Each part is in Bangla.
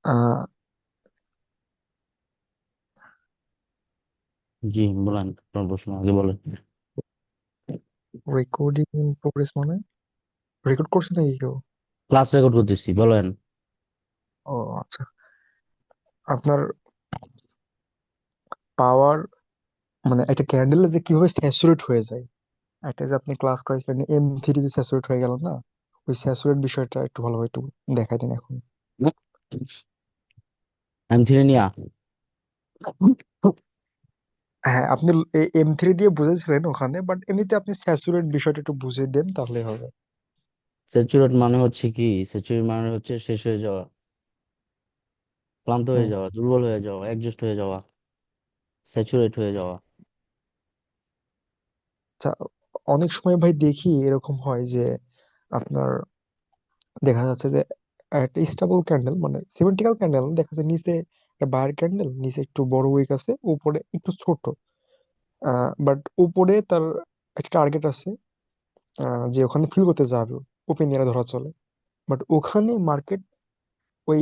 আহ জি বলেন, আপনার প্রশ্ন আগে বলেন। রেকর্ডিং ইন প্রোগ্রেস মানে রেকর্ড করছে নাকি কেউ? ক্লাস রেকর্ড করতেছি, বলেন। ও আচ্ছা। আপনার পাওয়ার মানে একটা ক্যান্ডেলে যে কিভাবে স্যাচুরেট হয়ে যায়, একটা যে আপনি ক্লাস করেছিলেন M3 যে স্যাচুরেট হয়ে গেল না, ওই স্যাচুরেট বিষয়টা একটু ভালোভাবে একটু দেখাই দিন এখন। M3 নিয়া হ্যাঁ, আপনি M3 দিয়ে বুঝেছিলেন ওখানে, বাট এমনিতে আপনি স্যাচুরেট বিষয়টা একটু বুঝিয়ে দেন তাহলে হবে। স্যাচুরেট মানে হচ্ছে কি? স্যাচুরেট মানে হচ্ছে শেষ হয়ে যাওয়া, ক্লান্ত হয়ে হুম। যাওয়া, দুর্বল হয়ে যাওয়া, একজস্ট হয়ে যাওয়া, স্যাচুরেট হয়ে যাওয়া। আচ্ছা, অনেক সময় ভাই দেখি এরকম হয় যে আপনার দেখা যাচ্ছে যে একটা স্টেবল ক্যান্ডেল মানে সিমেন্টিক্যাল ক্যান্ডেল দেখা যাচ্ছে নিচে একটা বায়ার ক্যান্ডেল, নিচে একটু বড় উইক আছে, উপরে একটু ছোট। বাট উপরে তার একটা টার্গেট আছে, যে ওখানে ফিল করতে যাবে, ওপেন এরিয়া ধরা চলে। বাট ওখানে মার্কেট ওই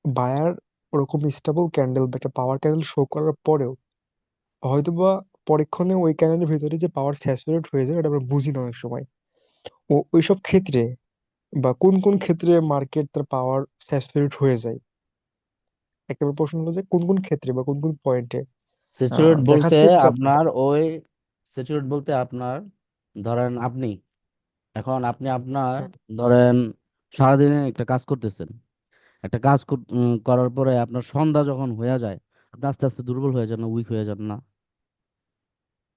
বায়ার ওরকম স্টেবল ক্যান্ডেল বা একটা পাওয়ার ক্যান্ডেল শো করার পরেও হয়তোবা পরক্ষণে ওই ক্যান্ডেলের ভিতরে যে পাওয়ার স্যাচুরেট হয়ে যায়, ওটা আমরা বুঝি না অনেক সময়। ওইসব ক্ষেত্রে বা কোন কোন ক্ষেত্রে মার্কেট তার পাওয়ার স্যাচুরেট হয়ে যায়, একটা প্রশ্ন হলো যে কোন কোন ক্ষেত্রে বা কোন কোন পয়েন্টে স্যাচুরেট দেখার বলতে চেষ্টা করে। আপনার ওই স্যাচুরেট বলতে আপনার, ধরেন আপনি, এখন আপনি আপনার, হুম ধরেন সারাদিনে একটা কাজ করতেছেন, একটা কাজ করার পরে আপনার সন্ধ্যা যখন হয়ে যায়, আপনি আস্তে আস্তে দুর্বল হয়ে যান, উইক হয়ে যান না?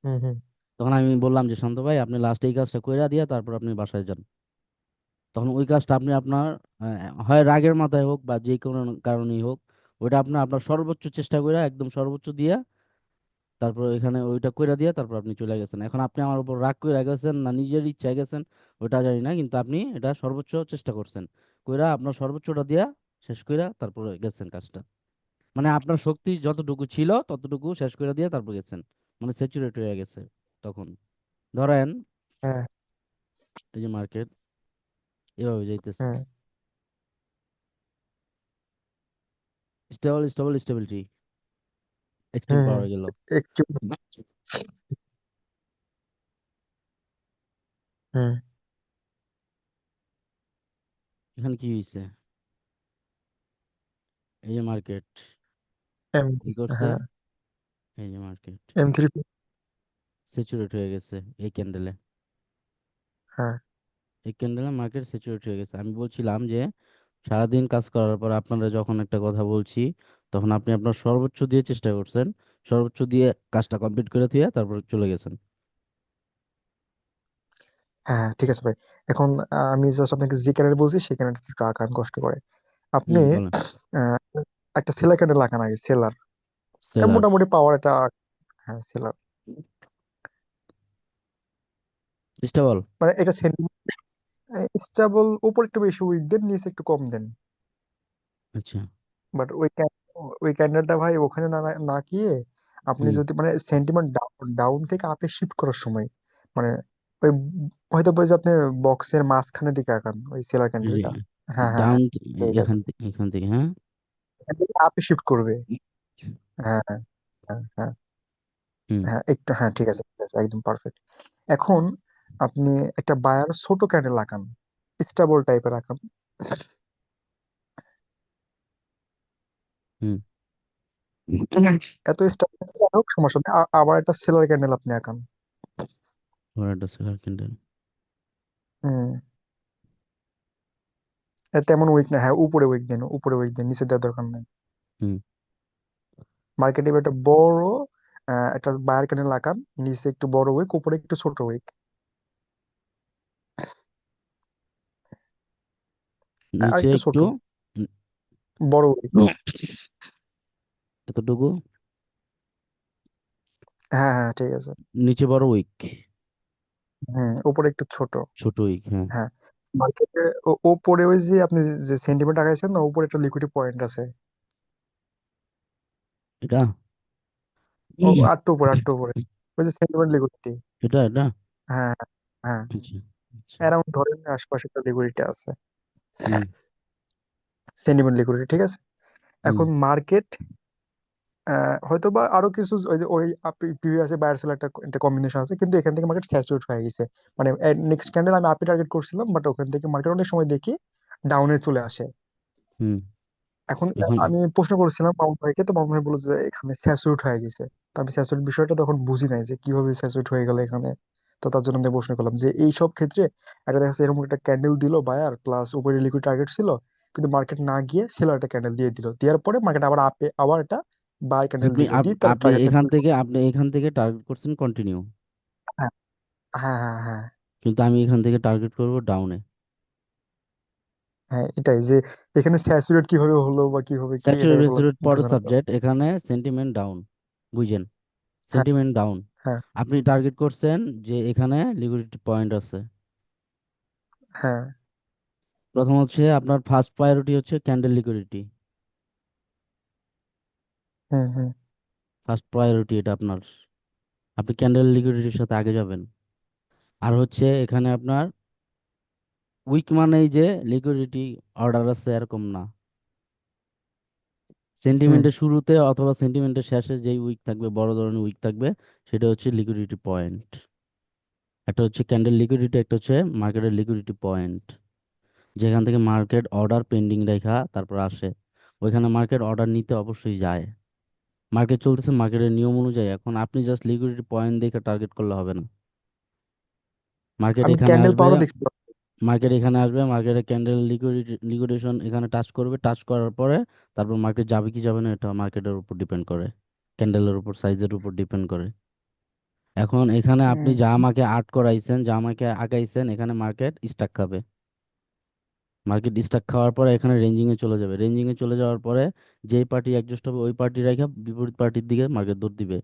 হুম হুম তখন আমি বললাম যে শান্ত ভাই, আপনি লাস্টে এই কাজটা কইরা দিয়ে তারপর আপনি বাসায় যান। তখন ওই কাজটা আপনি আপনার হয় রাগের মাথায় হোক বা যে কোনো কারণেই হোক, ওইটা আপনি আপনার সর্বোচ্চ চেষ্টা করে একদম সর্বোচ্চ দিয়া তারপর এখানে ওইটা কইরা দিয়া তারপর আপনি চলে গেছেন। এখন আপনি আমার উপর রাগ কইরা গেছেন না নিজের ইচ্ছায় গেছেন ওইটা জানি না, কিন্তু আপনি এটা সর্বোচ্চ চেষ্টা করছেন, কইরা আপনার সর্বোচ্চটা দিয়া শেষ কইরা তারপরে গেছেন কাজটা। মানে আপনার শক্তি যতটুকু ছিল ততটুকু শেষ করে দিয়ে তারপর গেছেন, মানে স্যাচুরেট হয়ে গেছে তখন। ধরেন হ্যাঁ এই যে মার্কেট এভাবে যাইতেছে, হ্যাঁ স্টেবল স্টেবল স্টেবিলিটি, এক্সট্রিম হ্যাঁ হ্যাঁ পাওয়ার গেল। একটু। হুম। এখানে কি হয়েছে? এই যে মার্কেট এম কি করছে, হ্যাঁ, এই যে মার্কেট M3। স্যাচুরেট হয়ে গেছে এই ক্যান্ডেলে, হ্যাঁ এই ক্যান্ডেলে মার্কেট স্যাচুরেট হয়ে গেছে। আমি বলছিলাম যে সারাদিন কাজ করার পর আপনারা যখন একটা কথা বলছি, তখন আপনি আপনার সর্বোচ্চ দিয়ে চেষ্টা করছেন, সর্বোচ্চ দিয়ে কাজটা কমপ্লিট করে দিয়ে তারপর চলে গেছেন। হ্যাঁ, ঠিক আছে ভাই। এখন আমি জাস্ট আপনাকে যে ক্যান্ডেল বলছি সেই ক্যান্ডেলটা একটু আঁকান কষ্ট করে। আপনি বলেন। আহ, একটা সেলার ক্যান্ডেল আঁকান আগে, সেলার। সেলার, মোটামুটি পাওয়ার একটা। হ্যাঁ, সেলার। স্টেবল। মানে এটা স্টেবল, উপর একটু বেশি উইক দেন, নিচে একটু কম দেন। আচ্ছা। বাট ওই ক্যান্ডেলটা ভাই ওখানে না না না গিয়ে আপনি হুম। যদি মানে সেন্টিমেন্ট ডাউন ডাউন থেকে আপে শিফট করার সময় মানে ওই হয়তো বলছে আপনি বক্সের মাঝখানের দিকে আঁকান ওই সেলার এই যে ক্যান্ডেলটা। হ্যাঁ হ্যাঁ ডাউন, হ্যাঁ, ঠিক আছে। এখান থেকে, হ্যাঁ। আপে শিফট করবে। হ্যাঁ হ্যাঁ হ্যাঁ হ্যাঁ হুম। হ্যাঁ, একটু, হ্যাঁ ঠিক আছে ঠিক আছে, একদম পারফেক্ট। এখন আপনি একটা বায়ার ছোট ক্যান্ডেল আঁকান, স্টেবল টাইপের আঁকান। হুম। এত স্টেবল হোক সমস্যা নেই, আবার একটা সেলার ক্যান্ডেল আপনি আঁকান। ওর একটা সেলার ক্যান্ডেল। হুম। তেমন উইক না, হ্যাঁ উপরে উইক দেন, উপরে উইক দেন, নিচে দেওয়ার দরকার নেই। হুম। মার্কেটে একটা বড় একটা বায়ার ক্যান্ডেল আঁকান, নিচে একটু বড় উইক, উপরে একটু ছোট উইক। আর নিচে একটু ছোট, একটু, উম, বড় উইক। এতটুকু। হ্যাঁ হ্যাঁ, ঠিক আছে। নিচে বড় উইক, হুম, উপরে একটু ছোট। ছোট উইক, হ্যাঁ। হ্যাঁ, মার্কেটে ওপরে ওই যে আপনি যে সেন্টিমেন্ট আঁকাইছেন না, উপরে একটা লিকুইডিটি পয়েন্ট আছে। এটা ও আটটু উপরে, আটটু উপরে, ওই যে সেন্টিমেন্ট লিকুইডিটি। এটা এটা হ্যাঁ হ্যাঁ, আচ্ছা। আচ্ছা। অ্যারাউন্ড ধরেন আশপাশে একটা লিকুইডিটি আছে, হুম। সেন্টিমেন্ট লিকুইডিটি, ঠিক আছে। হুম। এখন মার্কেট হয়তো বা আরো কিছু ওই যে ওই প্রিভিয়াস বায়ার সেল একটা একটা কম্বিনেশন আছে, কিন্তু এখান থেকে মার্কেট স্যাচুরেট হয়ে গেছে। মানে নেক্সট ক্যান্ডেল আমি আপে টার্গেট করছিলাম, বাট ওখান থেকে মার্কেট অনেক সময় দেখি ডাউনে চলে আসে। হুম। এখন এখন আমি প্রশ্ন করেছিলাম মামুন ভাইকে, তো মামুন ভাই বললো যে এখানে স্যাচুরেট হয়ে গেছে। তো আমি স্যাচুরেট বিষয়টা তখন বুঝি নাই যে কিভাবে স্যাচুরেট হয়ে গেল এখানে। তো তার জন্য আমি প্রশ্ন করলাম যে এই সব ক্ষেত্রে একটা দেখা যাচ্ছে এরকম একটা ক্যান্ডেল দিল বায়ার, প্লাস উপরে লিকুইড টার্গেট ছিল, কিন্তু মার্কেট না গিয়ে সেলার একটা ক্যান্ডেল দিয়ে দিল, দেওয়ার পরে মার্কেট আবার আপে আবার একটা বাই ক্যান্ডেল দিল, দিয়ে তার টার্গেটটা ফিল করলো। আপনি এখান থেকে টার্গেট করছেন কন্টিনিউ, হ্যাঁ, হ্যাঁ, হ্যাঁ, হ্যাঁ, কিন্তু আমি এখান থেকে টার্গেট করব ডাউনে। হ্যাঁ, এটাই যে এখানে স্যাচুরেট কিভাবে হলো বা কিভাবে কি, এটা স্যাচুরেট হলো রেসুরেট একটু পরের জানা দরকার। সাবজেক্ট, এখানে সেন্টিমেন্ট ডাউন, বুঝেন? হ্যাঁ, সেন্টিমেন্ট ডাউন। হ্যাঁ, আপনি টার্গেট করছেন যে এখানে লিকুইডিটি পয়েন্ট আছে। হ্যাঁ, প্রথম হচ্ছে আপনার ফার্স্ট প্রায়োরিটি হচ্ছে ক্যান্ডেল লিকুইডিটি। হুম, হুম, ফার্স্ট প্রায়োরিটি এটা আপনার, আপনি ক্যান্ডেল লিকুইডিটির সাথে আগে যাবেন। আর হচ্ছে এখানে আপনার উইক মানেই যে লিকুইডিটি অর্ডার আছে এরকম না। হুম, সেন্টিমেন্টের শুরুতে অথবা সেন্টিমেন্টের শেষে যেই উইক থাকবে, বড় ধরনের উইক থাকবে, সেটা হচ্ছে লিকুইডিটি পয়েন্ট। একটা হচ্ছে ক্যান্ডেল লিকুইডিটি, একটা হচ্ছে মার্কেটের লিকুইডিটি পয়েন্ট, যেখান থেকে মার্কেট অর্ডার পেন্ডিং রেখা তারপর আসে। ওইখানে মার্কেট অর্ডার নিতে অবশ্যই যায়। মার্কেট চলতেছে মার্কেটের নিয়ম অনুযায়ী, এখন আপনি জাস্ট লিকুইডিটি পয়েন্ট দেখে টার্গেট করলে হবে না। মার্কেট আমি এখানে ক্যান্ডেল আসবে, পাওয়ারও দেখতে পাচ্ছি। মার্কেটের ক্যান্ডেল লিকুইডেশন এখানে টাচ করবে, টাচ করার পরে তারপর মার্কেট যাবে কি যাবে না এটা মার্কেটের উপর ডিপেন্ড করে, ক্যান্ডেলের উপর, সাইজের উপর ডিপেন্ড করে। এখন এখানে আপনি যা হুম, আমাকে আর্ট করাইছেন, যা আমাকে আঁকাইছেন, এখানে মার্কেট স্টাক খাবে। মার্কেট স্টাক খাওয়ার পরে এখানে রেঞ্জিং এ চলে যাবে, রেঞ্জিং এ চলে যাওয়ার পরে যেই পার্টি অ্যাডজাস্ট হবে ওই পার্টি রেখে বিপরীত পার্টির দিকে মার্কেট দৌড় দিবে।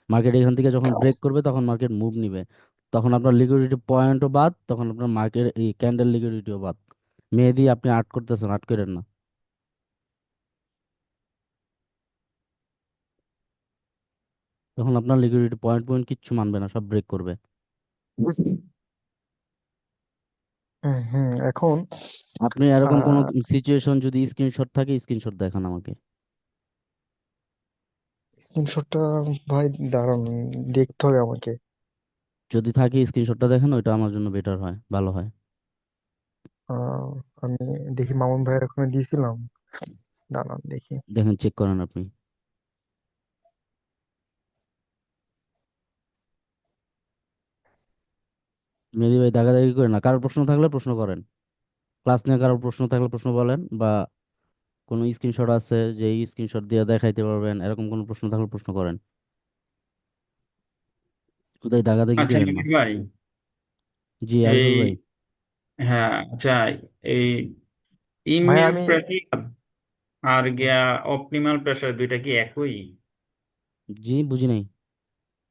মার্কেট এখান থেকে যখন ব্রেক করবে তখন মার্কেট মুভ নিবে। তখন আপনার লিকুইডিটি পয়েন্টও বাদ, তখন আপনার মার্কেট এই ক্যান্ডেল লিকুইডিটিও বাদ। মেহেদি আপনি আর্ট করতেছেন, আর্ট করেন না। তখন আপনার লিকুইডিটি পয়েন্ট পয়েন্ট কিচ্ছু মানবে না, সব ব্রেক করবে। হুম, হুম, এখন আপনি এরকম কোনো আহ সিচুয়েশন যদি স্ক্রিনশট থাকে, স্ক্রিনশট দেখান আমাকে। স্ক্রিনশটটা ভাই দাঁড়ান, দেখতে হবে আমাকে। যদি থাকে স্ক্রিনশটটা দেখেন, ওইটা আমার জন্য বেটার হয়, ভালো হয়। আহ আমি দেখি মামুন ভাইয়ের ওখানে দিয়েছিলাম, দাঁড়ান দেখি। দেখেন, চেক করেন আপনি। মেহেদি ভাই দাগাদাগি করেন না, কারোর প্রশ্ন থাকলে প্রশ্ন করেন। ক্লাস নিয়ে কারোর প্রশ্ন থাকলে প্রশ্ন বলেন, বা কোনো স্ক্রিনশট আছে যে স্ক্রিনশট দিয়ে দেখাইতে পারবেন, এরকম কোনো প্রশ্ন থাকলে প্রশ্ন করেন। কোথায় দাগাদাগি আচ্ছা করেন না। নিবিড় ভাই, জি আরিফুল ভাই। এই হ্যাঁ আচ্ছা, এই ভাই ইমেন্স আমি প্রেসার আর গিয়া অপটিমাল প্রেসার দুইটা কি একই? জি বুঝি নাই।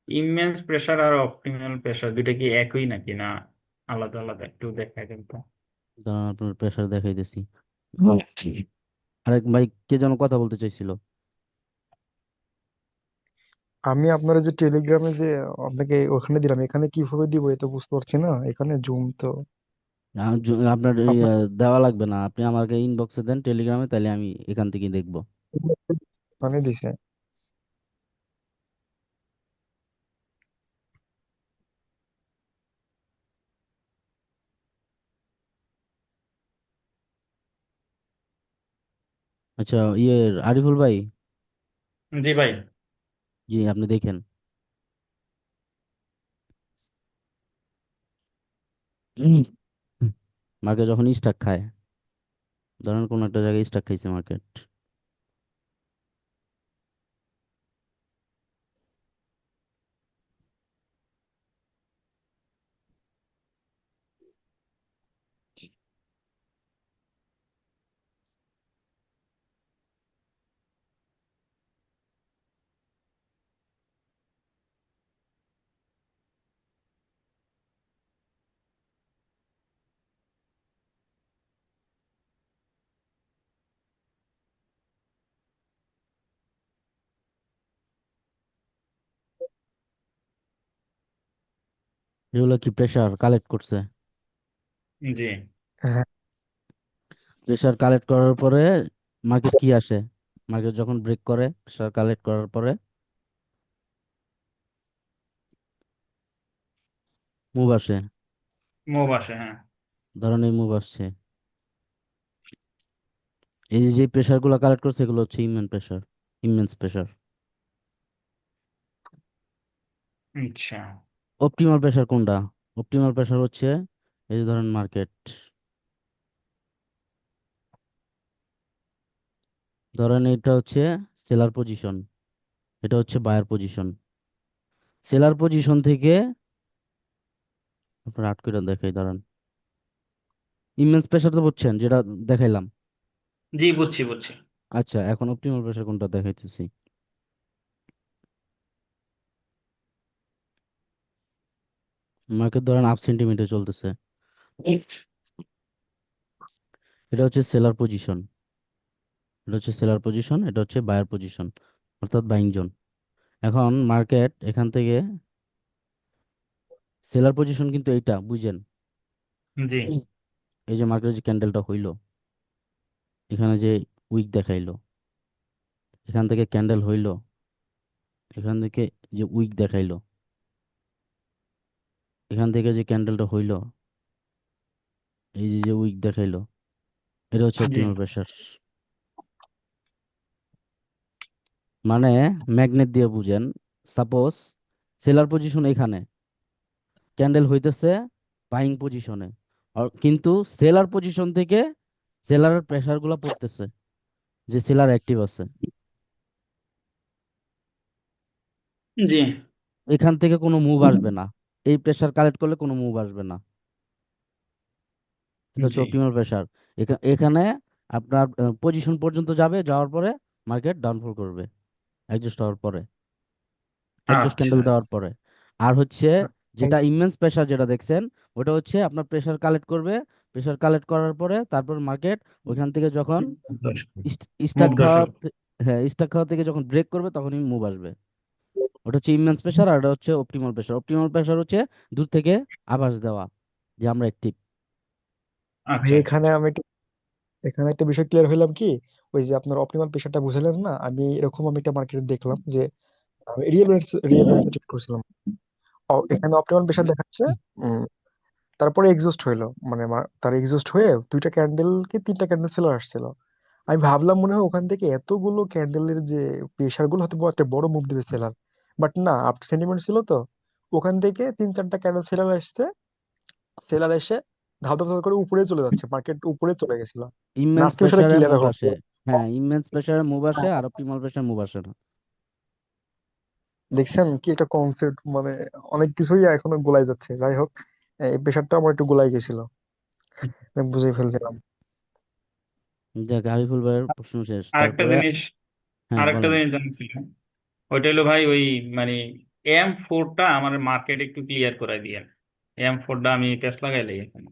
ইমেন্স প্রেসার আর অপটিমাল প্রেসার দুইটা কি একই নাকি না আলাদা আলাদা, একটু দেখা কিন্তু। দাঁড়ান আপনার প্রেশার দেখাইতেছি। আরেক ভাই কে যেন কথা বলতে চাইছিল। আমি আপনার যে টেলিগ্রামে যে আপনাকে ওখানে দিলাম, এখানে কিভাবে দিব এটা বুঝতে পারছি না, এখানে জুম তো আপনার আপনার দেওয়া লাগবে না, আপনি আমাকে ইনবক্সে দেন টেলিগ্রামে, তাহলে আমি এখান থেকেই দেখবো। ওখানে দিছে। আচ্ছা, আরিফুল ভাই। জি ভাই। জি আপনি দেখেন। মার্কেট যখন স্টাক খায়, ধরেন কোন একটা জায়গায় স্টাক খাইছে মার্কেট, এগুলো কি প্রেসার কালেক্ট করছে? জি। হ্যাঁ, প্রেসার কালেক্ট করার পরে মার্কেট কি আসে? মার্কেট যখন ব্রেক করে প্রেসার কালেক্ট করার পরে মুভ আসে, মুভ আসে, হ্যাঁ। ধরেন এই মুভ আসছে, এই যে প্রেসার গুলো কালেক্ট করছে এগুলো হচ্ছে ইমেন্স প্রেসার। আচ্ছা। অপটিমাল প্রেসার কোনটা? অপটিমাল প্রেসার হচ্ছে এই যে ধরেন মার্কেট, ধরেন এটা হচ্ছে সেলার পজিশন, এটা হচ্ছে বায়ার পজিশন। সেলার পজিশন থেকে আপনার আট করে দেখাই দাঁড়ান, ইমেন্স প্রেসার তো বুঝছেন যেটা দেখাইলাম। জি, বুঝছি বুঝছি। আচ্ছা, এখন অপটিমাল প্রেসার কোনটা দেখাইতেছি। মার্কেট ধরেন আপ সেন্টিমিটার চলতেছে, এটা হচ্ছে সেলার পজিশন, এটা হচ্ছে সেলার পজিশন, এটা হচ্ছে বায়ার পজিশন, অর্থাৎ বাইং জোন। এখন মার্কেট এখান থেকে সেলার পজিশন কিন্তু এইটা বুঝেন, জি এই যে মার্কেটের যে ক্যান্ডেলটা হইলো, এখানে যে উইক দেখাইলো, এখান থেকে ক্যান্ডেল হইলো, এখান থেকে যে উইক দেখাইলো, এখান থেকে যে ক্যান্ডেলটা হইলো, এই যে যে উইক দেখাইলো, এটা হচ্ছে জি। Optimal pressure. মানে ম্যাগনেট দিয়ে বুঝেন, সাপোজ সেলার পজিশন এখানে, ক্যান্ডেল হইতেছে বাইং পজিশনে, কিন্তু সেলার পজিশন থেকে সেলারের প্রেসার গুলা পড়তেছে, যে সেলার অ্যাক্টিভ আছে, জি এখান থেকে কোনো মুভ আসবে না, এই প্রেসার কালেক্ট করলে কোনো মুভ আসবে না, এটা হচ্ছে জি। Optimal pressure. এখানে আপনার পজিশন পর্যন্ত যাবে, যাওয়ার পরে মার্কেট ডাউনফল করবে অ্যাডজাস্ট হওয়ার পরে, অ্যাডজাস্ট আচ্ছা। ক্যান্ডেল দেওয়ার পরে। আর হচ্ছে যেটা ইমেন্স প্রেসার যেটা দেখছেন, ওটা হচ্ছে আপনার প্রেসার কালেক্ট করবে, প্রেসার কালেক্ট করার পরে তারপর মার্কেট ওইখান থেকে যখন মুভ স্টাক খাওয়া, দর্শক। হ্যাঁ স্টাক খাওয়া থেকে যখন ব্রেক করবে তখনই মুভ আসবে। ওটা হচ্ছে ইমেন্স প্রেসার, আর এটা হচ্ছে অপটিমাল প্রেসার। অপটিমাল প্রেসার হচ্ছে দূর থেকে আভাস দেওয়া যে আমরা অ্যাক্টিভ। ভাই আচ্ছা আচ্ছা এখানে আচ্ছা। আমি এখানে একটা বিষয় ক্লিয়ার হইলাম কি, ওই যে আপনার অপটিমাল পেশাটা বুঝালেন না, আমি একটা মার্কেটে দেখলাম যে রিয়েল রেটস চেক করছিলাম। এখানে অপটিমাল পেশা দেখাচ্ছে, উম, তারপরে এক্সস্ট হইলো, মানে তার এক্সস্ট হয়ে দুইটা ক্যান্ডেল কি তিনটা ক্যান্ডেল চলে আসছিল। আমি ভাবলাম মনে হয় ওখান থেকে এতগুলো ক্যান্ডেলের যে প্রেশার গুলো হয়তো একটা বড় মুভ দিবে সেলার, বাট না, আপ সেন্টিমেন্ট ছিল তো, ওখান থেকে তিন চারটা ক্যান্ডেল সেলার আসছে, সেলার এসে ধাপ ধাপ ধাপ করে উপরে চলে যাচ্ছে, মার্কেট উপরে চলে গেছিল। না, ইমেন্স আজকে বিষয়টা প্রেসারে ক্লিয়ার মুভ হলো। আসে, হ্যাঁ ইমেন্স প্রেসারে মুভ আসে আর অপটিমাল প্রেসারে মুভ আসে না। দেখছেন কি একটা কনসেপ্ট, মানে অনেক কিছুই এখনো গোলাই যাচ্ছে। যাই হোক, এই প্রেশারটা আমার একটু গোলাই গেছিল, বুঝে ফেলছিলাম। যাক, আরিফুল ভাইয়ের প্রশ্ন শেষ, আরেকটা তারপরে জিনিস হ্যাঁ আরেকটা বলেন। জিনিস জানছিলাম, ওইটা হলো ভাই ওই মানে M4টা আমার মার্কেট একটু ক্লিয়ার করে দিয়ে। M4টা আমি পেস লাগাইলাই এখন।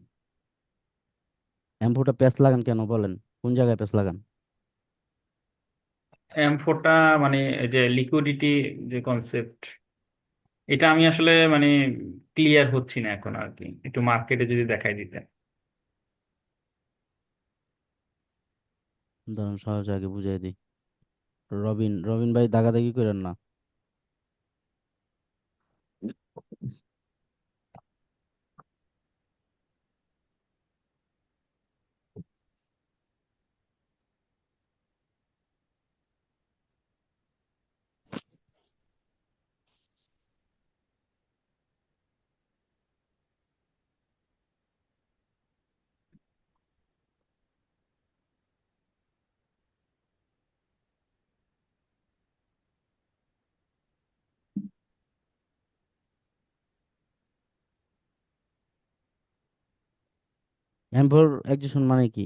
এমফোটা প্যাচ লাগান কেন বলেন, কোন জায়গায় প্যাচ লাগান? M4টা মানে এই যে লিকুইডিটি যে কনসেপ্ট, এটা আমি আসলে মানে ক্লিয়ার হচ্ছি না এখন আর কি, একটু মার্কেটে যদি দেখাই দিতেন। ধরুন সহজ আগে বুঝাই দিই। রবিন রবিন ভাই দাগাদাগি করেন না। এমফোর একজিশন মানে কি?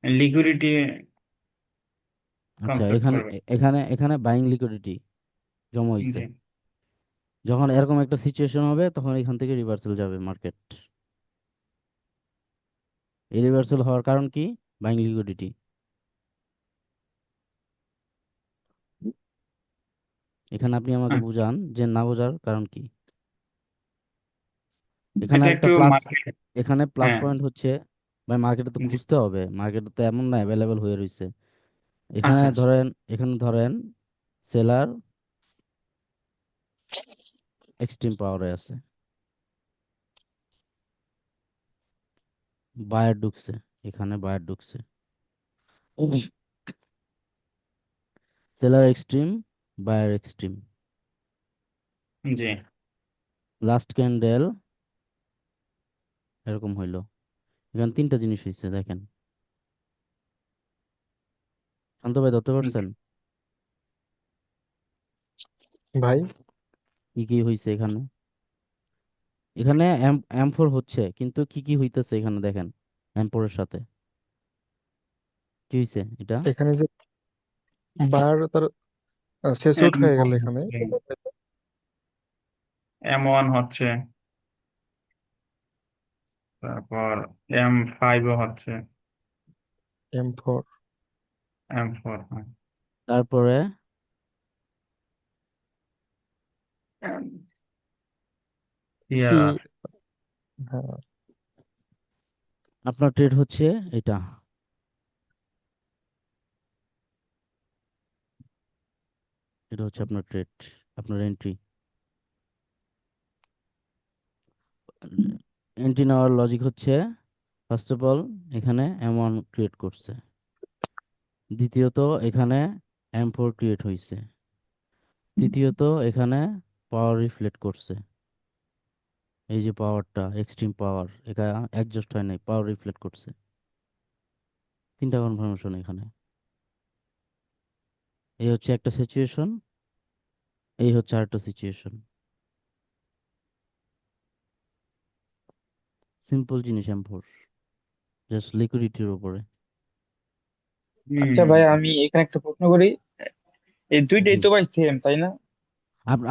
লিকুইডিটি আচ্ছা, কনসেপ্ট এখানে করবে। এখানে এখানে বাইং লিকুইডিটি জমা হইছে, জি। যখন এরকম একটা সিচুয়েশন হবে তখন এখান থেকে রিভার্সাল যাবে মার্কেট। এই রিভার্সাল হওয়ার কারণ কি? Buying liquidity. এখানে আপনি আমাকে আচ্ছা, বুঝান যে না বোঝার কারণ কি। এখানে এটা একটা একটু প্লাস, মার্কেট। এখানে প্লাস হ্যাঁ। পয়েন্ট হচ্ছে ভাই মার্কেটে তো জি। খুঁজতে হবে, মার্কেটে তো এমন না অ্যাভেলেবেল হয়ে রয়েছে। এখানে আচ্ছা আচ্ছা। ধরেন, এখানে ধরেন সেলার এক্সট্রিম পাওয়ারে আছে, বায়ার ঢুকছে, এখানে বায়ার ঢুকছে, সেলার এক্সট্রিম, বায়ার এক্সট্রিম, জি। লাস্ট ক্যান্ডেল এরকম হইলো। এখানে তিনটা জিনিস হয়েছে দেখেন। শান্ত ভাই ধরতে পারছেন ভাই কি কি হয়েছে এখানে? এখানে এম ফোর হচ্ছে, কিন্তু কি কি হইতেছে এখানে দেখেন। এম ফোর এর সাথে কি হয়েছে এটা? এখানে যে বার তার শেষ আউট হয়ে গেল এখানে। M1 হচ্ছে, তারপর M5ও হচ্ছে, M4 M4, হ্যাঁ। তারপরে কি, CRR। হ্যাঁ, আপনার ট্রেড হচ্ছে এটা, এটা হচ্ছে আপনার ট্রেড, আপনার এন্ট্রি। এন্ট্রি নেওয়ার লজিক হচ্ছে, ফার্স্ট অফ অল এখানে এম ওয়ান ক্রিয়েট করছে, দ্বিতীয়ত এখানে এম ফোর ক্রিয়েট হয়েছে, তৃতীয়ত এখানে পাওয়ার রিফ্লেক্ট করছে। এই যে পাওয়ারটা এক্সট্রিম পাওয়ার, এটা অ্যাডজাস্ট হয় নাই, পাওয়ার রিফ্লেক্ট করছে। তিনটা কনফার্মেশন এখানে। এই হচ্ছে একটা সিচুয়েশন, এই হচ্ছে আরেকটা সিচুয়েশন। সিম্পল জিনিস এম ফোর, জাস্ট লিকুইডিটির উপরে। আচ্ছা হুম। ভাই, আমি এখানে একটা প্রশ্ন করি। এই দুইটাই জি, তো ভাই সেম, তাই না?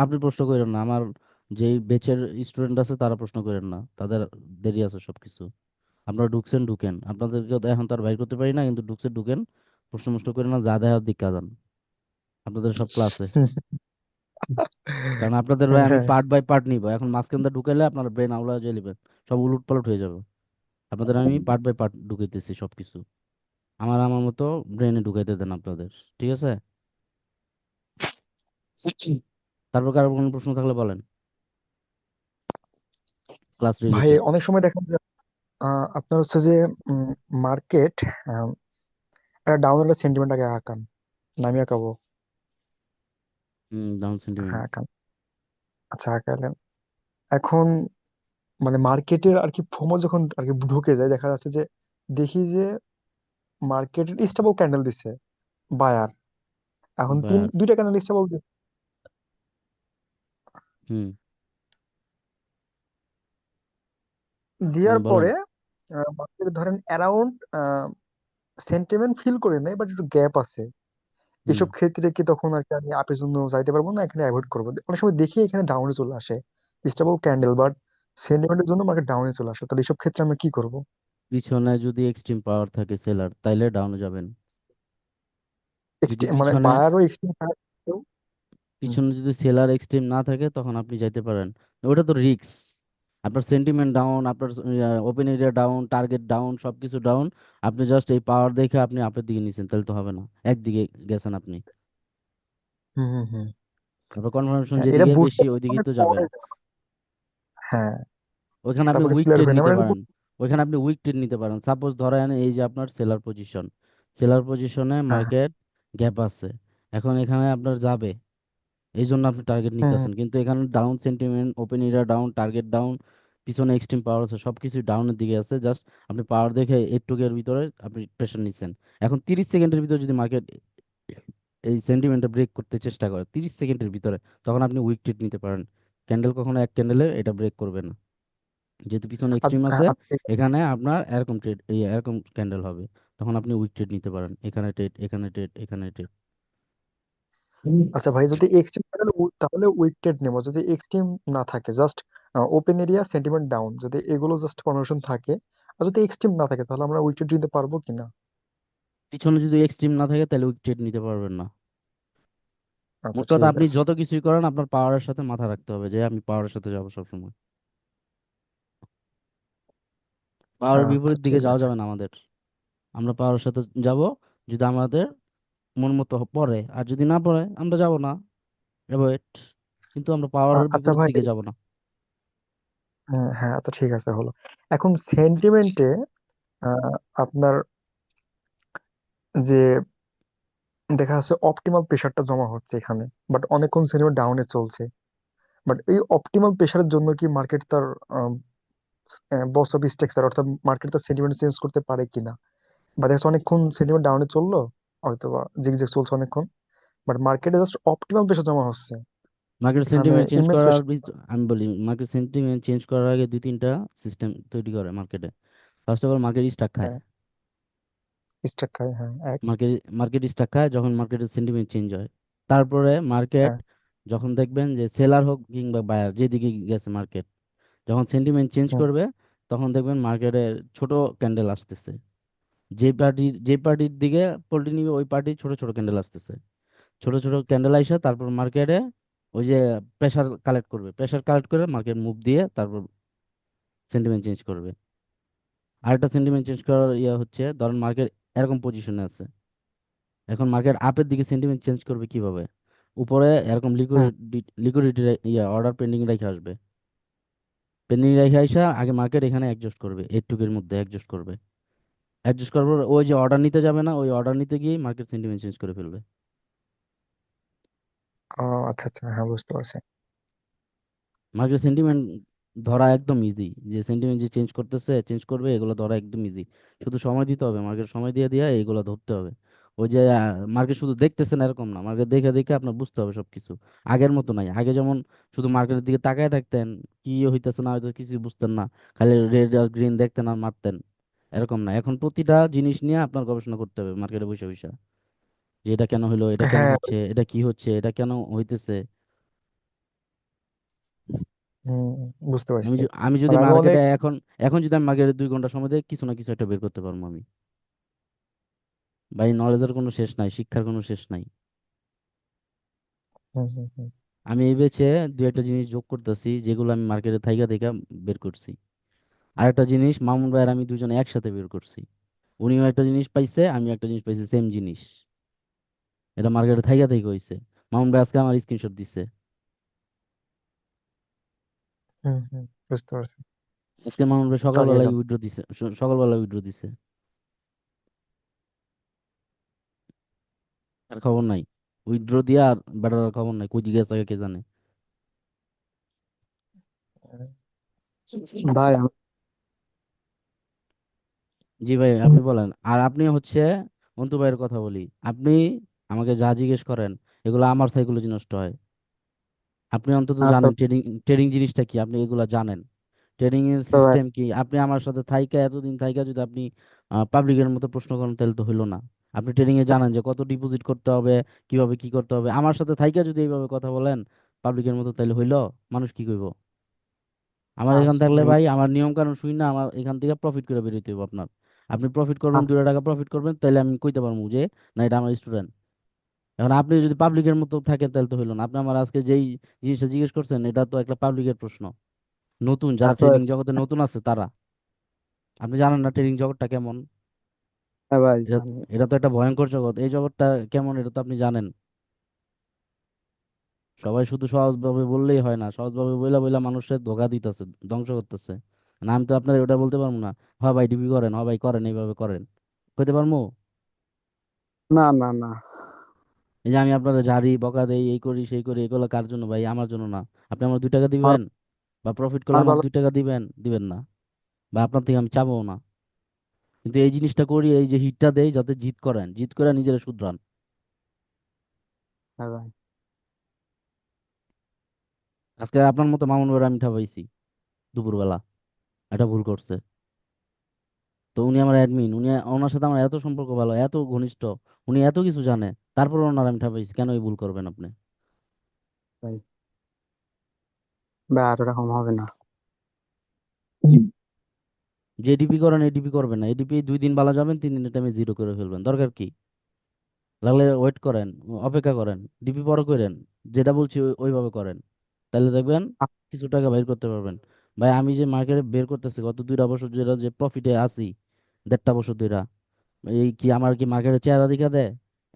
আপনি প্রশ্ন করেন না, আমার যেই বেচের স্টুডেন্ট আছে তারা প্রশ্ন করেন না, তাদের দেরি আছে সবকিছু। আপনারা ঢুকছেন ঢুকেন, আপনাদেরকে তো এখন তো আর বাইর করতে পারি না, কিন্তু ঢুকছে ঢুকেন, প্রশ্ন মুষ্ট করেন না, যা দেখার দিক কাজান আপনাদের সব ক্লাসে। কারণ আপনাদের ভাই আমি হ্যাঁ। পার্ট বাই পার্ট নিব, এখন মাঝখান দিয়ে ঢুকাইলে আপনার ব্রেন আউলা হয়ে যাবে, সব উলট পালট হয়ে যাবে। আপনাদের আমি পার্ট বাই পার্ট ঢুকাইতেছি সবকিছু, আমার আমার মতো ব্রেনে ঢুকাইতে দেন আপনাদের, ঠিক আছে? তারপর কারো কোনো প্রশ্ন থাকলে বলেন, ক্লাস ভাই রিলেটেড। অনেক সময় দেখা যায় আপনার হচ্ছে যে মার্কেট একটা ডাউনের সেন্টিমেন্ট আগে আঁকান, নামিয়ে আঁকাবো। Down sentiment. হ্যাঁ আঁকান। আচ্ছা আঁকালেন। এখন মানে মার্কেটের আর কি ফোমো যখন আর কি ঢুকে যায়, দেখা যাচ্ছে যে দেখি যে মার্কেটের স্টেবল ক্যান্ডেল দিচ্ছে বায়ার। এখন বায়ার। দুইটা ক্যান্ডেল স্টেবল হুম। দেওয়ার বলেন। পরে মার্কেট ধরেন অ্যারাউন্ড সেন্টিমেন্ট ফিল করে নেয়, বাট একটু গ্যাপ আছে। হুম। এসব ক্ষেত্রে কি তখন আর কি আমি আপের জন্য যাইতে পারবো না, এখানে অ্যাভয়েড করবো? অনেক সময় দেখি এখানে ডাউনে চলে আসে স্টেবল ক্যান্ডেল, বাট সেন্টিমেন্টের জন্য মার্কেট ডাউনে চলে আসে, তাহলে এসব ক্ষেত্রে আমরা কি করবো? পিছনে যদি এক্সট্রিম পাওয়ার থাকে সেলার, তাইলে ডাউনে যাবেন। যদি মানে পিছনে, বায়ারও এক্সট্রিম। পিছনে যদি সেলার এক্সট্রিম না থাকে তখন আপনি যাইতে পারেন। ওটা তো রিস্ক, আপনার সেন্টিমেন্ট ডাউন, আপনার open area down, target down, সবকিছু ডাউন, আপনি জাস্ট এই পাওয়ার দেখে আপনি আপের দিকে নিছেন, তাহলে তো হবে না, একদিকে গেছেন আপনি। হম হম হম। আপনার কনফার্মেশন হ্যাঁ, এটা যেদিকে বুঝতে বেশি ওইদিকেই অনেক তো যাবেন। পরে। হ্যাঁ, ওইখানে আপনি তারপরে উইক ক্লিয়ার ট্রেড হয় না নিতে মানে পারেন, ওইখানে আপনি উইক ট্রেড নিতে পারেন। সাপোজ ধরেন এই যে আপনার সেলার পজিশন, সেলার পজিশনে হ্যাঁ হ্যাঁ। মার্কেট গ্যাপ আছে, এখন এখানে আপনার যাবে, এই জন্য আপনি টার্গেট হম হম। নিতেছেন, কিন্তু এখানে down sentiment, open area down, target down, পিছনে এক্সট্রিম পাওয়ার আছে, সবকিছু ডাউনের দিকে আছে, জাস্ট আপনি পাওয়ার দেখে এইটুকের ভিতরে আপনি প্রেশার নিচ্ছেন। এখন 30 সেকেন্ডের ভিতরে যদি মার্কেট এই সেন্টিমেন্টটা ব্রেক করতে চেষ্টা করে 30 সেকেন্ডের ভিতরে, তখন আপনি উইক ট্রেড নিতে পারেন। ক্যান্ডেল কখনো এক ক্যান্ডেলে এটা ব্রেক করবে না, যেহেতু পিছনে এক্সট্রিম আছে। আচ্ছা এখানে আপনার এরকম ট্রেড, এই এরকম ক্যান্ডেল হবে, তখন আপনি উইক ট্রেড নিতে পারেন, এখানে ট্রেড, এখানে ট্রেড, এখানে ট্রেড। আচ্ছা ভাই, যদি এক্সট্রিম তাহলে তাহলে উইকেট নেবো, যদি এক্সট্রিম না থাকে just open area sentiment down, যদি এগুলো জাস্ট কনভার্সন থাকে, আর যদি এক্সট্রিম না থাকে তাহলে আমরা উইকেট নিতে পারবো কিনা? পিছনে যদি এক্সট্রিম না থাকে তাহলে উইক ট্রেড নিতে পারবেন না। আচ্ছা মোট কথা ঠিক আপনি আছে। যত কিছুই করেন আপনার পাওয়ারের সাথে মাথা রাখতে হবে যে আমি পাওয়ারের সাথে যাবো সবসময়। পাওয়ারের আচ্ছা বিপরীত দিকে ঠিক যাওয়া আছে। যাবে না আমাদের। আমরা পাওয়ারের সাথে যাব যদি আমাদের মন মতো পড়ে, আর যদি না পড়ে আমরা যাব না, অ্যাভয়েড। কিন্তু আমরা পাওয়ারের আচ্ছা বিপরীত ভাই, দিকে যাব না। হ্যাঁ হ্যাঁ, আচ্ছা ঠিক আছে হলো। এখন সেন্টিমেন্টে আপনার যে দেখা যাচ্ছে অপটিমাল প্রেশারটা জমা হচ্ছে এখানে, বাট অনেকক্ষণ সেন্টিমেন্ট ডাউনে চলছে, বাট এই অপটিমাল প্রেশারের জন্য কি মার্কেট তার বস অফ স্ট্রাকচার অর্থাৎ মার্কেট তার সেন্টিমেন্ট চেঞ্জ করতে পারে কিনা? বা দেখা যাচ্ছে অনেকক্ষণ সেন্টিমেন্ট ডাউনে চললো, হয়তো বা জিগজ্যাগ চলছে অনেকক্ষণ, বাট মার্কেটে জাস্ট অপটিমাল প্রেশার জমা হচ্ছে মার্কেট এখানে, সেন্টিমেন্ট চেঞ্জ ইমেজ করার প্রেশার। আমি বলি, মার্কেট সেন্টিমেন্ট চেঞ্জ করার আগে দুই তিনটা সিস্টেম তৈরি করে মার্কেটে। First of all market stuck খায়। হ্যাঁ, স্ট্রাক খায়, হ্যাঁ এক। মার্কেট মার্কেট স্টাক খায় যখন মার্কেটের সেন্টিমেন্ট চেঞ্জ হয়। তারপরে মার্কেট হ্যাঁ যখন দেখবেন যে সেলার হোক কিংবা বায়ার, যেদিকে গেছে মার্কেট, যখন সেন্টিমেন্ট চেঞ্জ হুম, করবে তখন দেখবেন মার্কেটের ছোট ক্যান্ডেল আসতেছে। যে পার্টির দিকে পোল্টি নিবে ওই পার্টি ছোট ছোট ক্যান্ডেল আসতেছে। ছোট ছোট ক্যান্ডেল আইসা তারপর মার্কেটে ওই যে প্রেসার কালেক্ট করবে, প্রেসার কালেক্ট করে মার্কেট মুভ দিয়ে তারপর সেন্টিমেন্ট চেঞ্জ করবে। আরেকটা সেন্টিমেন্ট চেঞ্জ করার ইয়ে হচ্ছে, ধরেন মার্কেট এরকম পজিশনে আছে, এখন মার্কেট আপের দিকে সেন্টিমেন্ট চেঞ্জ করবে কিভাবে? উপরে এরকম হুম। লিকুইডিটি অর্ডার পেন্ডিং রেখে আসবে। পেন্ডিং রেখে আসা আগে মার্কেট এখানে অ্যাডজাস্ট করবে, এইটুকের মধ্যে অ্যাডজাস্ট করবে। অ্যাডজাস্ট করার পর ওই যে অর্ডার নিতে যাবে না, ওই অর্ডার নিতে গিয়ে মার্কেট সেন্টিমেন্ট চেঞ্জ করে ফেলবে। আচ্ছা আচ্ছা, হ্যাঁ বুঝতে পারছি। মার্কেট সেন্টিমেন্ট ধরা একদম ইজি, যে সেন্টিমেন্ট যে চেঞ্জ করতেছে চেঞ্জ করবে, এগুলো ধরা একদম ইজি। শুধু সময় দিতে হবে, মার্কেট সময় দিয়ে দিয়ে এগুলো ধরতে হবে। ওই যে মার্কেট শুধু দেখতেছে না এরকম না, মার্কেট দেখে দেখে আপনার বুঝতে হবে সবকিছু। আগের মতো নাই, আগে যেমন শুধু মার্কেটের দিকে তাকায় থাকতেন, কি হইতেছে না হয়তো কিছু বুঝতেন না, খালি রেড আর গ্রিন দেখতেন আর মারতেন। এরকম না, এখন প্রতিটা জিনিস নিয়ে আপনার গবেষণা করতে হবে মার্কেটে বসে বসে, যে এটা কেন হলো, এটা কেন হ্যাঁ। হচ্ছে, এটা কি হচ্ছে, এটা কেন হইতেছে। হুম, বুঝতে আমি পারছি। আমি যদি মানে আমি মার্কেটে অনেক। এখন এখন যদি আমি মার্কেটে 2 ঘন্টা সময় দিই, কিছু না কিছু একটা বের করতে পারবো আমি। ভাই নলেজের কোনো শেষ নাই, শিক্ষার কোনো শেষ নাই। হুম হুম হুম। আমি এই বেচে দু একটা জিনিস যোগ করতেছি যেগুলো আমি মার্কেটে থাইকা থেকে বের করছি। আর একটা জিনিস মামুন ভাই আর আমি দুজনে একসাথে বের করছি। উনিও একটা জিনিস পাইছে, আমি একটা জিনিস পাইছি, সেম জিনিস। এটা মার্কেটে থাইকা থেকে হইছে। মামুন ভাই আজকে আমার স্ক্রিনশট দিছে। হুম হুম, বুঝতে পারছি। আজকে মামুন ভাই চালিয়ে সকালবেলায় যান। উইথড্র দিছে, সকালবেলায় উইথড্র দিছে। আর খবর নাই। উইথড্র দিয়া আর বেটার খবর নাই, কই দিকে গেছে কে জানে। ভাই জি ভাই আপনি বলেন। আর আপনি হচ্ছে অন্তু ভাইয়ের কথা বলি, আপনি আমাকে যা জিজ্ঞেস করেন এগুলো আমার সাইকোলজি নষ্ট হয়। আপনি অন্তত আচ্ছা জানেন ট্রেডিং, ট্রেডিং জিনিসটা কি, আপনি এগুলা জানেন। ট্রেডিং এর তো ভাই, সিস্টেম কি, আপনি আমার সাথে থাইকা এতদিন থাইকা যদি আপনি পাবলিকের মতো প্রশ্ন করেন তাহলে তো হইলো না। আপনি ট্রেডিং এ জানেন যে কত ডিপোজিট করতে হবে, কিভাবে কি করতে হবে, আমার সাথে থাইকা যদি এইভাবে কথা বলেন পাবলিকের মতো, তাহলে হইলো? মানুষ কি কইব? আমার এখান আচ্ছা থাকলে ভাই, ভাই আমার নিয়ম কানুন শুই না, আমার এখান থেকে প্রফিট করে বেরোতে হবে আপনার। আপনি প্রফিট করবেন, আচ্ছা 2 টাকা প্রফিট করবেন, তাহলে আমি কইতে পারবো যে না এটা আমার স্টুডেন্ট। এখন আপনি যদি পাবলিকের মতো থাকেন তাহলে তো হইলো না। আপনি আমার আজকে যেই জিনিসটা জিজ্ঞেস করছেন এটা তো একটা পাবলিকের প্রশ্ন, নতুন যারা আচ্ছা ভাই, ট্রেডিং জগতে নতুন আছে তারা। আপনি জানেন না ট্রেডিং জগৎটা কেমন? হ্যাঁ ভাই এটা জানি। এটা তো একটা ভয়ঙ্কর জগৎ, এই জগৎটা কেমন এটা তো আপনি জানেন। সবাই শুধু সহজভাবে বললেই হয় না, সহজভাবে বইলা বইলা মানুষের ধোঁকা দিতেছে, ধ্বংস করতেছে। না আমি তো আপনার ওটা বলতে পারবো না, হ্যাঁ ভাই ডিপি করেন, হ্যাঁ ভাই করেন, এইভাবে করেন, কইতে পারবো? না না না। এই যে আমি আপনারা ঝাড়ি বকা দেই, এই করি সেই করি, এগুলো কার জন্য ভাই? আমার জন্য না। আপনি আমার 2 টাকা আর দিবেন, বা প্রফিট করলে আর আমার ভালো। 2 টাকা দিবেন? দিবেন না। বা আপনার থেকে আমি চাবো না। কিন্তু এই জিনিসটা করি, এই যে হিটটা দেই যাতে জিত করেন, জিত করে নিজেরা শুধরান। হ্যাঁ ভাই। আজকে আপনার মতো মামুন ভাই আমি ঠাপাইছি দুপুরবেলা, এটা ভুল করছে। তো উনি আমার অ্যাডমিন, উনি, ওনার সাথে আমার এত সম্পর্ক ভালো, এত ঘনিষ্ঠ, উনি এত কিছু জানে, তারপর ওনার আমি ঠাপাইছি, কেন এই ভুল করবেন আপনি? ভাই ভাই, আর এরকম হবে না। যে এডিপি করেন এডিপি করবেন না, এডিপি 2 দিন বালা যাবেন, 3 দিনের টাইমে জিরো করে ফেলবেন, দরকার কি? লাগলে ওয়েট করেন, অপেক্ষা করেন, ডিপি পরে করেন, যেটা বলছি ওইভাবে করেন, তাহলে দেখবেন কিছু টাকা বাইর করতে পারবেন। ভাই আমি যে মার্কেটে বের করতেছি গত 2টা বছর ধরে যে প্রফিটে আছি, 1.5 বছর ধরে, এই কি আমার কি মার্কেটের চেহারা দেখা দেয়?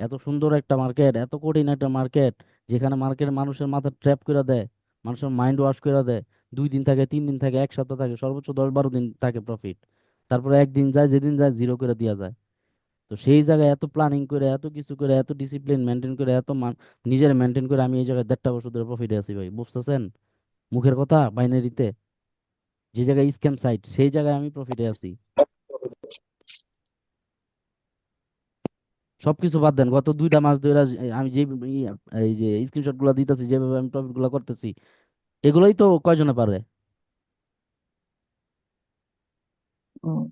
এত সুন্দর একটা মার্কেট, এত কঠিন একটা মার্কেট, যেখানে মার্কেট মানুষের মাথা ট্র্যাপ করে দেয়, মানুষের মাইন্ড ওয়াশ করে দেয়। 2 দিন থাকে, 3 দিন থাকে, 1 সপ্তাহ থাকে, সর্বোচ্চ 10-12 দিন থাকে প্রফিট। তারপরে একদিন যায়, যেদিন যায় জিরো করে দেওয়া যায়। তো সেই জায়গায় এত প্ল্যানিং করে, এত কিছু করে, এত ডিসিপ্লিন মেনটেন করে, নিজের মেনটেন করে আমি এই জায়গায় 1.5 বছর ধরে প্রফিটে আছি ভাই, বুঝতেছেন? মুখের কথা বাইনারিতে, যে জায়গায় স্ক্যাম সাইট সেই জায়গায় আমি প্রফিটে আছি। সবকিছু বাদ দেন, গত 2টা মাস ধরে আমি যে এই যে স্ক্রিনশট গুলা দিতেছি, যেভাবে আমি প্রফিট গুলা করতেছি, এগুলোই তো কয়জনে পারে? উম,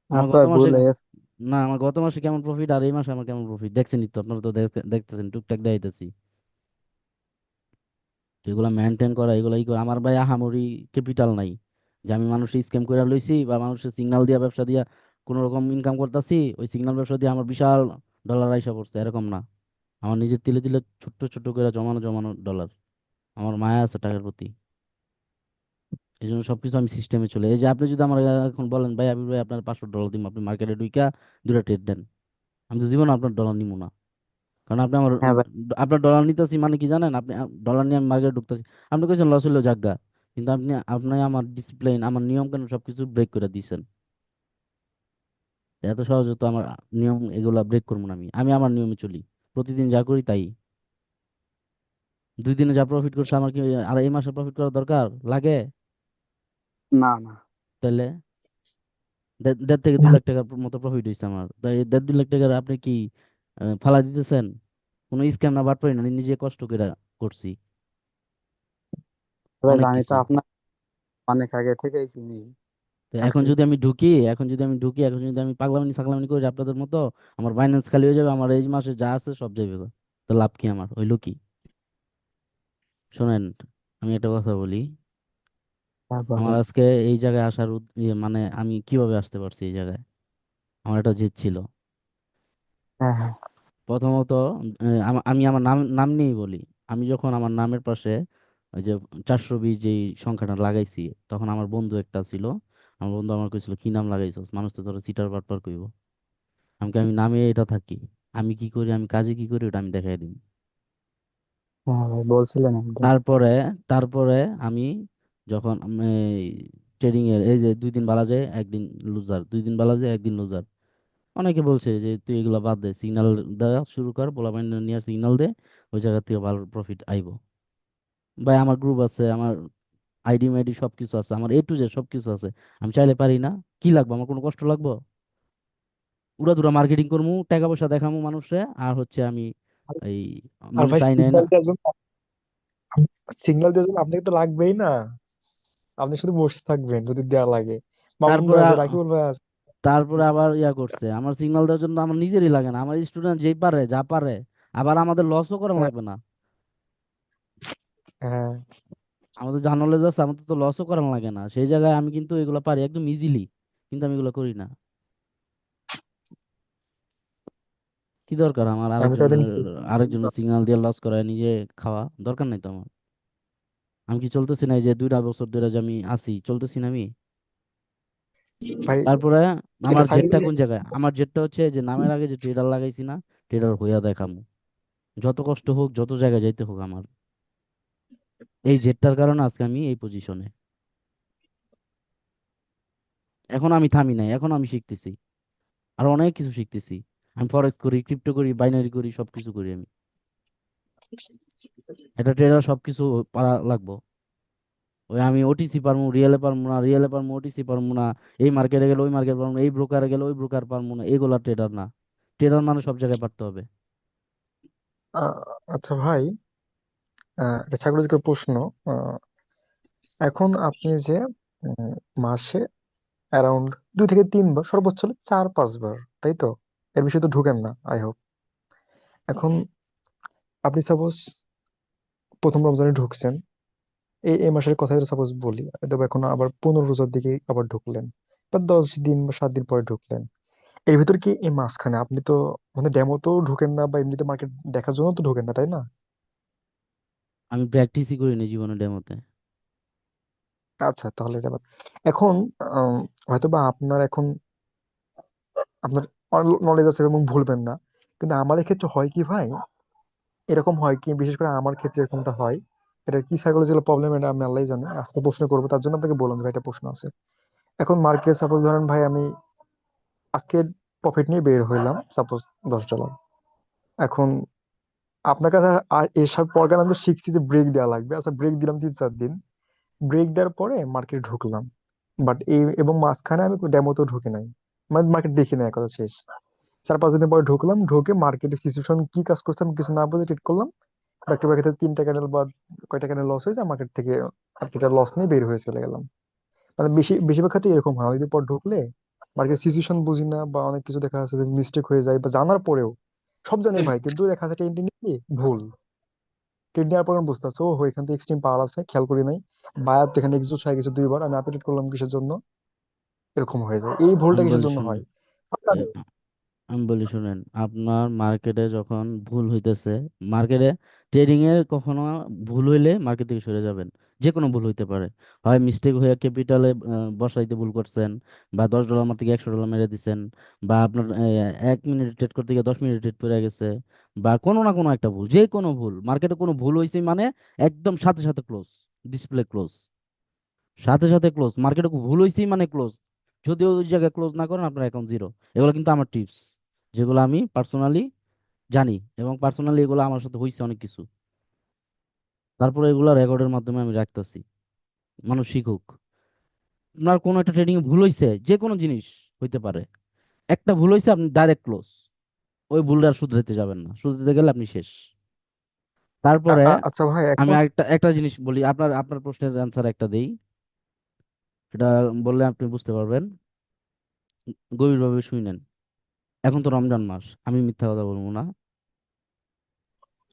আমার আচ্ছা গত মাসে, ভুল হয়ে গেছে। না আমার গত মাসে কেমন প্রফিট আর এই মাসে আমার কেমন প্রফিট দেখছেনই তো, আপনারা তো দেখতেছেন, টুকটাক দেখাইতেছি। তো এগুলা মেনটেন করা, এগুলা ই করা, আমার ভাই আহামরি ক্যাপিটাল নাই যে আমি মানুষের স্ক্যাম করে লইছি বা মানুষের সিগন্যাল দিয়া ব্যবসা দিয়া কোনো রকম ইনকাম করতেছি, ওই সিগন্যাল ব্যবসা দিয়ে আমার বিশাল ডলার আইসা পড়ছে, এরকম না। আমার নিজের তিলে তিলে ছোট্ট ছোট্ট করে জমানো জমানো ডলার। আমার মায়া আছে টাকার প্রতি, এই জন্য সবকিছু আমি সিস্টেমে চলে। এই যে আপনি যদি আমার এখন বলেন, ভাই আবির ভাই আপনার $500 দিন, আপনি মার্কেটে ঢুইকা 2টা ট্রেড দেন, আমি তো জীবন আপনার ডলার নিবো না। কারণ আপনি আমার, হ্যাঁ ভাই। আপনার ডলার নিতেছি মানে কি জানেন? আপনি ডলার নিয়ে আমি মার্কেটে ঢুকতেছি, আপনি কইছেন লস হইলেও জাগা, কিন্তু আপনি আপনি আমার ডিসিপ্লিন, আমার নিয়ম কানুন সবকিছু ব্রেক করে দিয়েছেন। এত সহজে তো আমার নিয়ম এগুলা ব্রেক করবো না। আমি আমি আমার নিয়মে চলি, প্রতিদিন যা করি তাই। 2 দিনে যা প্রফিট করছে আমার কি আর এই মাসে প্রফিট করার দরকার লাগে? না না তাহলে 1.5 থেকে 2 লাখ টাকার মতো প্রফিট হয়েছে আমার, তাই 1.5-2 লাখ টাকার আপনি কি ফালা দিতেছেন? কোনো স্ক্যাম না, বাটপারি না, নিজে কষ্ট করে করছি ভাই, অনেক আমি তো কিছু। আপনার অনেক আগে থেকেই চিনি তো আর এখন কি। যদি আমি ঢুকি, এখন যদি আমি পাগলামি সাগলামি করি আপনাদের মতো, আমার বাইন্যান্স খালি হয়ে যাবে, আমার এই মাসে যা আছে সব যাবে গো। তো লাভ কি আমার, হইলো কি? শোনেন, আমি একটা কথা বলি। হ্যাঁ আমার বলেন। আজকে এই জায়গায় আসার মানে আমি কিভাবে আসতে পারছি এই জায়গায়, আমার একটা জেদ ছিল। হ্যাঁ হ্যাঁ। প্রথমত আমি আমার নাম নাম নিয়েই বলি। আমি যখন আমার নামের পাশে ওই যে 420 যেই সংখ্যাটা লাগাইছি, তখন আমার বন্ধু একটা ছিল, আমার বন্ধু আমার কইছিল কি নাম লাগাইছস, মানুষ তো ধরো চিটার বাটপার কইব। আমি নামে এটা থাকি, আমি কি করি, আমি কাজে কি করি, ওটা আমি দেখাই দিই। হ্যাঁ ভাই, বলছিলেন একদিন। তারপরে তারপরে আমি যখন ট্রেডিং এর এই যে 2 দিন বালা যায় একদিন লুজার, 2 দিন বালা যায় একদিন লুজার, অনেকে বলছে যে তুই এগুলা বাদ দে, সিগন্যাল দেওয়া শুরু কর, বলা বাইন নিয়ে সিগন্যাল দে, ওই জায়গা থেকে ভালো প্রফিট আইবো। ভাই আমার গ্রুপ আছে, আমার আইডি মাইডি সবকিছু আছে, আমার A to Z সবকিছু আছে। আমি চাইলে পারি না? কি লাগবে আমার, কোনো কষ্ট লাগবে? উড়াধুরা মার্কেটিং করবো, টাকা পয়সা দেখাবো মানুষে, আর হচ্ছে আমি এই আর মানুষ ভাই আইনে না। সিগন্যাল দেওয়ার জন্য আপনাকে তো লাগবেই না, আপনি শুধু বসে থাকবেন যদি দেয়া লাগে। মামুন ভাই তারপরে আছে, রাকিবুল ভাই আছে। তারপরে আবার ইয়া করছে, আমার সিগন্যাল দেওয়ার জন্য আমার নিজেরই লাগে না, আমার স্টুডেন্ট যেই পারে যা পারে, আবার আমাদের লসও করা হ্যাঁ লাগবে না। হ্যাঁ। আমাদের যা নলেজ আছে আমাদের তো লসও করা লাগে না, সেই জায়গায় আমি কিন্তু এগুলো পারি একদম ইজিলি, কিন্তু আমি এগুলো করি না। কি দরকার আমার আমি তো একদিন আরেকজনের সিগন্যাল দিয়ে লস করা, নিজে খাওয়া দরকার নাই তো আমার। আমি কি চলতেছি না, এই যে 2টা বছর ধরে যে আমি আছি, চলতেছি না আমি? ভাই তারপরে এটা আমার ছাড়িয়ে জেটটা দিলে। কোন জায়গায়, আমার জেটটা হচ্ছে যে নামের আগে যে ট্রেডার লাগাইছি না, ট্রেডার হইয়া দেখামু, যত কষ্ট হোক, যত জায়গায় যাইতে হোক আমার। এই জেটটার কারণে আজকে আমি এই পজিশনে। এখন আমি থামি নাই, এখন আমি শিখতেছি, আর অনেক কিছু শিখতেছি। আমি ফরেক্স করি, ক্রিপ্টো করি, বাইনারি করি, সবকিছু করি আমি। এটা ট্রেডার সবকিছু পারা লাগবো। ওই আমি ওটিসি পারমু, রিয়েলে পারমু না, রিয়েলে পারমু, ওটিসি পারমু না, এই মার্কেটে গেলে ওই মার্কেট পারমু না, এই ব্রোকারে গেলে ওই ব্রোকার পারমু না, এগুলা ট্রেডার না। ট্রেডার মানে সব জায়গায় পারতে হবে। আহ, আচ্ছা ভাই, এটা সাইকোলজিক্যাল প্রশ্ন। আহ, এখন আপনি যে উম, মাসে অ্যারাউন্ড 2 থেকে 3 বার, সর্বোচ্চ হলে 4-5 বার, তাই তো? এর বেশি তো ঢুকেন না আই হোপ। এখন আপনি সাপোজ প্রথম রমজানে ঢুকছেন, এই মাসের কথা সাপোজ বলি, তবে এখন আবার 15 রোজার দিকে আবার ঢুকলেন, বা 10 দিন বা 7 দিন পরে ঢুকলেন। এর ভিতর কি এই মাঝখানে আপনি তো মানে ডেমো তো ঢুকেন না, বা এমনিতে মার্কেট দেখার জন্য তো ঢুকেন না, তাই না? আমি প্র্যাকটিসই করিনি জীবনে ডেমোতে। আচ্ছা, তাহলে এটা এখন হয়তো বা আপনার এখন আপনার নলেজ আছে এবং ভুলবেন না, কিন্তু আমাদের ক্ষেত্রে হয় কি ভাই, এরকম হয় কি, বিশেষ করে আমার ক্ষেত্রে এরকমটা হয়। এটা কি সাইকোলজিক্যাল প্রবলেম, এটা আমি আল্লাহ জানে। আজকে প্রশ্ন করবো তার জন্য আপনাকে বললাম যে ভাই এটা প্রশ্ন আছে। এখন মার্কেট সাপোজ ধরেন ভাই আমি আজকে প্রফিট নিয়ে বের হইলাম সাপোজ $10। এখন আপনার কাছে এসব পরকাল আমি তো শিখছি যে ব্রেক দেওয়া লাগবে। আচ্ছা, ব্রেক দিলাম 3-4 দিন। ব্রেক দেওয়ার পরে মার্কেটে ঢুকলাম, বাট এই এবং মাঝখানে আমি ডেমোতেও ঢুকি নাই, মানে মার্কেট দেখি না, কথা শেষ। 4-5 দিন পরে ঢুকলাম, ঢুকে মার্কেটের সিচুয়েশন কি কাজ করছে আমি কিছু না বুঝে ট্রেড করলাম। ব্যাক টু ব্যাক 3টা ক্যান্ডেল বা কয়টা ক্যান্ডেল লস হয়েছে, মার্কেট থেকে মার্কেটের লস নিয়ে বের হয়ে চলে গেলাম। মানে বেশিরভাগ ক্ষেত্রে এরকম হয়, অনেকদিন পর ঢুকলে মার্কেট সিচুয়েশন বুঝি না, বা অনেক কিছু দেখা যাচ্ছে যে মিস্টেক হয়ে যায়, বা জানার পরেও সব জানি ভাই, কিন্তু দেখা যাচ্ছে টেন্ডেন্সি নিয়ে ভুল। ট্রেড নেওয়ার পর আমি বুঝতে পারছি ও এখান থেকে এক্সট্রিম পাওয়ার আছে, খেয়াল করি নাই। বায়ার তো এখানে এক্সিস্ট হয়ে গেছে 2বার, আমি আপডেট করলাম কিসের জন্য, এরকম হয়ে যায়। এই ভুলটা আমি কিসের বলি জন্য শুনেন, হয়? আপনার আমি বলি শুনেন, আপনার মার্কেটে যখন ভুল হইতেছে, মার্কেটে ট্রেডিং এ কখনো ভুল হইলে মার্কেট থেকে সরে যাবেন। যে কোনো ভুল হইতে পারে, হয় মিস্টেক হয়ে ক্যাপিটালে বসাইতে ভুল করছেন, বা $10 মার থেকে $100 মেরে দিচ্ছেন, বা আপনার 1 মিনিট ট্রেড করতে গিয়ে 10 মিনিট ট্রেড পড়ে গেছে, বা কোনো না কোনো একটা ভুল, যে কোনো ভুল, মার্কেটে কোনো ভুল হয়েছে মানে একদম সাথে সাথে ক্লোজ, ডিসপ্লে ক্লোজ, সাথে সাথে ক্লোজ, মার্কেটে ভুল হয়েছেই মানে ক্লোজ। যদি ওই জায়গায় ক্লোজ না করেন আপনার অ্যাকাউন্ট জিরো। এগুলো কিন্তু আমার টিপস, যেগুলো আমি পার্সোনালি জানি, এবং পার্সোনালি এগুলো আমার সাথে হয়েছে অনেক কিছু। তারপরে এগুলো রেকর্ডের মাধ্যমে আমি রাখতেছি, মানুষ শিখুক। আপনার কোনো একটা ট্রেডিং এ ভুল হয়েছে, যে কোনো জিনিস হইতে পারে, একটা ভুল হয়েছে আপনি ডাইরেক্ট ক্লোজ, ওই ভুলটা আর শুধরাতে যাবেন না, শুধরাতে গেলে আপনি শেষ। তারপরে আচ্ছা ভাই আমি এখন একটা একটা জিনিস বলি, আপনার আপনার প্রশ্নের অ্যান্সার একটা দেই, সেটা বললে আপনি বুঝতে পারবেন। গভীরভাবে শুনেন। এখন তো রমজান মাস, আমি মিথ্যা কথা বলবো না,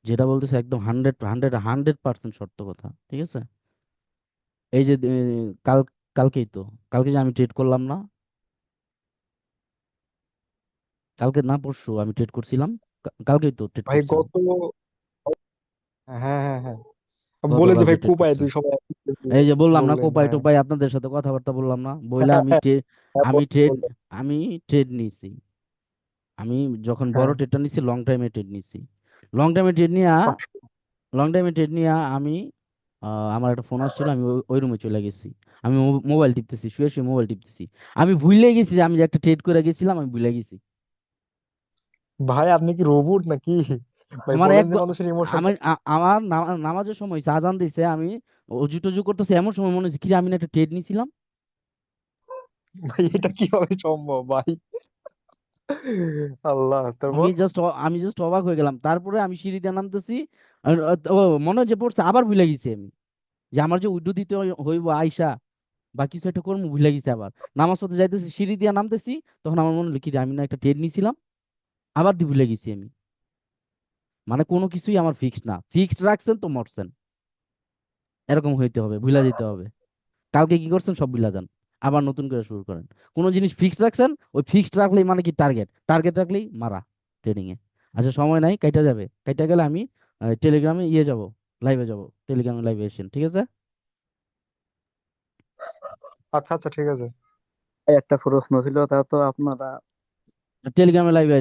যেটা বলতেছে একদম 100% সত্য কথা, ঠিক আছে? এই যে কাল কালকেই তো, কালকে যে আমি ট্রেড করলাম না, কালকে না পরশু আমি ট্রেড করছিলাম, কালকেই তো ট্রেড ভাই করছিলাম, গত, হ্যাঁ হ্যাঁ হ্যাঁ, বলে যে গতকালকে ভাই ট্রেড কোপায় করছিলাম। তুই সবাই এই যে বললাম না, বললেন, কোপাই হ্যাঁ টোপাই আপনাদের সাথে কথাবার্তা বললাম না, বইলা হ্যাঁ আমি হ্যাঁ হ্যাঁ, আমি বললেন ট্রেড বললেন। আমি ট্রেড নিয়েছি। আমি যখন বড় হ্যাঁ, ট্রেডটা নিছি, লং টাইমে ট্রেড নিছি। লং টাইমে ট্রেড নিয়ে লং টাইমে ট্রেড নিয়ে আমি আমার একটা ফোন আসছিল, আমি ওই রুমে চলে গেছি। আমি মোবাইল টিপতেছি, শুয়ে শুয়ে মোবাইল টিপতেছি। আমি ভুলে গেছি যে আমি যে একটা ট্রেড করে গেছিলাম, আমি ভুলে গেছি। ভাই আপনি কি রোবট নাকি? ভাই আমার বলেন এক যে মানুষের ইমোশন। আমার নামাজের সময় হইছে, আজান দিছে, আমি অজু টজু করতেছি, এমন সময় মনে হচ্ছে কি রে, আমি না একটা ট্রেড নিছিলাম। ভাই এটা কিভাবে সম্ভব ভাই? আল্লাহ, তারপর? আমি জাস্ট অবাক হয়ে গেলাম। তারপরে আমি সিঁড়ি দিয়ে নামতেছি, ও মনে হচ্ছে পড়ছে, আবার ভুলে গেছি আমি যে আমার যে উড্ডু দিতে হইব আইসা, বা কিছু একটা করবো, ভুলে গেছি আবার। নামাজ পড়তে যাইতেছি, সিঁড়ি দিয়ে নামতেছি, তখন আমার মনে হলো কি রে, আমি না একটা ট্রেড নিছিলাম, আবার ভুলে গেছি আমি। মানে কোনো কিছুই আমার ফিক্সড না, ফিক্সড রাখছেন তো মরছেন, এরকম হইতে হবে, ভুলা যেতে হবে। কালকে কি করছেন সব ভুলা যান, আবার নতুন করে শুরু করেন। কোনো জিনিস ফিক্সড রাখছেন, ওই ফিক্সড রাখলেই মানে কি টার্গেট, টার্গেট রাখলেই মারা ট্রেডিং এ। আচ্ছা, সময় নাই, কাইটা যাবে, কাইটা গেলে আমি টেলিগ্রামে যাব, লাইভে যাব, টেলিগ্রামে লাইভে এসেন, ঠিক আছে? আচ্ছা আচ্ছা, ঠিক আছে। একটা প্রশ্ন ছিল, তা তো আপনারা টেলিগ্রামে লাইভে